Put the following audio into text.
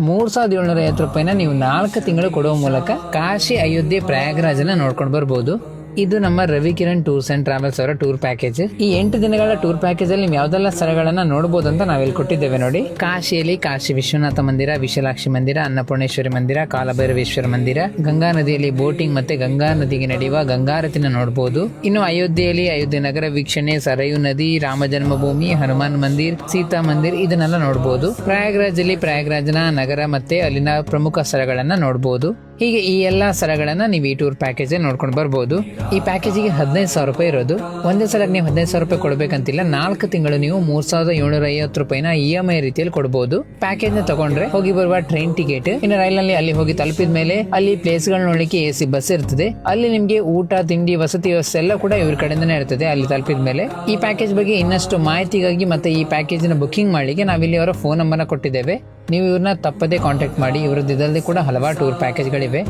₹3,750 ನೀವು 4 ತಿಂಗಳು ಕೊಡುವ ಮೂಲಕ ಕಾಶಿ, ಅಯೋಧ್ಯೆ, ಪ್ರಯಾಗ್ರಾಜ್ ನೋಡ್ಕೊಂಡು ಬರ್ಬೋದು. ಇದು ನಮ್ಮ ರವಿಕಿರಣ್ ಟೂರ್ಸ್ ಅಂಡ್ ಟ್ರಾವೆಲ್ಸ್ ಅವರ ಟೂರ್ ಪ್ಯಾಕೇಜ್. ಈ 8 ದಿನಗಳ ಟೂರ್ ಪ್ಯಾಕೇಜ್ ಅಲ್ಲಿ ನೀವು ಯಾವ್ದೆಲ್ಲ ಸ್ಥಳಗಳನ್ನ ನೋಡಬಹುದು ಅಂತ ನಾವಿಲ್ಲಿ ಕೊಟ್ಟಿದ್ದೇವೆ ನೋಡಿ. ಕಾಶಿಯಲ್ಲಿ ಕಾಶಿ ವಿಶ್ವನಾಥ ಮಂದಿರ, ವಿಶಾಲಾಕ್ಷಿ ಮಂದಿರ, ಅನ್ನಪೂರ್ಣೇಶ್ವರಿ ಮಂದಿರ, ಕಾಲಭೈರವೇಶ್ವರ ಮಂದಿರ, ಗಂಗಾ ನದಿಯಲ್ಲಿ ಬೋಟಿಂಗ್ ಮತ್ತೆ ಗಂಗಾ ನದಿಗೆ ನಡೆಯುವ ಗಂಗಾರತಿನ ನೋಡಬಹುದು. ಇನ್ನು ಅಯೋಧ್ಯೆಯಲ್ಲಿ ಅಯೋಧ್ಯೆ ನಗರ ವೀಕ್ಷಣೆ, ಸರಯೂ ನದಿ, ರಾಮ ಜನ್ಮಭೂಮಿ, ಹನುಮಾನ್ ಮಂದಿರ್, ಸೀತಾ ಮಂದಿರ್ ಇದನ್ನೆಲ್ಲ ನೋಡಬಹುದು. ಪ್ರಯಾಗ್ರಾಜ್ ಅಲ್ಲಿ ಪ್ರಯಾಗ್ರಾಜ್ನ ನಗರ ಮತ್ತೆ ಅಲ್ಲಿನ ಪ್ರಮುಖ ಸ್ಥಳಗಳನ್ನ ನೋಡಬಹುದು. ಹೀಗೆ ಈ ಎಲ್ಲಾ ಸ್ಥಳಗಳನ್ನ ನೀವು ಈ ಟೂರ್ ಪ್ಯಾಕೇಜ್ ನೋಡ್ಕೊಂಡು ಬರ್ಬೋದು. ಈ ಪ್ಯಾಕೇಜಿಗೆ ₹15,000 ಇರೋದು. ಒಂದೇ ಸಲಕ್ಕೆ ನೀವು ₹15,000 ಕೊಡಬೇಕಂತಿಲ್ಲ. 4 ತಿಂಗಳು ನೀವು ₹3,750 EMI ರೀತಿಯಲ್ಲಿ ಕೊಡಬಹುದು. ಪ್ಯಾಕೇಜ್ ನ ತಗೊಂಡ್ರೆ ಹೋಗಿ ಬರುವ ಟ್ರೈನ್ ಟಿಕೆಟ್, ಇನ್ನು ರೈಲ್ ನಲ್ಲಿ ಅಲ್ಲಿ ಹೋಗಿ ತಲುಪಿದ ಮೇಲೆ ಅಲ್ಲಿ ಪ್ಲೇಸ್ ಗಳು ನೋಡ್ಲಿಕ್ಕೆ AC ಬಸ್ ಇರ್ತದೆ. ಅಲ್ಲಿ ನಿಮ್ಗೆ ಊಟ, ತಿಂಡಿ, ವಸತಿ ವ್ಯವಸ್ಥೆ ಎಲ್ಲ ಕೂಡ ಇವ್ರ ಕಡೆಯಿಂದನೇ ಇರ್ತದೆ. ಅಲ್ಲಿ ತಲುಪಿದ ಮೇಲೆ ಈ ಪ್ಯಾಕೇಜ್ ಬಗ್ಗೆ ಇನ್ನಷ್ಟು ಮಾಹಿತಿಗಾಗಿ ಮತ್ತೆ ಈ ಪ್ಯಾಕೇಜ್ ನ ಬುಕಿಂಗ್ ಮಾಡ್ಲಿಕ್ಕೆ ನಾವಿಲ್ಲಿ ಅವರ ಫೋನ್ ನಂಬರ್ ಕೊಟ್ಟಿದ್ದೇವೆ. ನೀವು ಇವ್ರನ್ನ ತಪ್ಪದೇ ಕಾಂಟ್ಯಾಕ್ಟ್ ಮಾಡಿ. ಇವರದ್ದು ಇದಲ್ಲದೆ ಕೂಡ ಹಲವಾರು ಟೂರ್ ಪ್ಯಾಕೇಜ್ಗಳಿವೆ.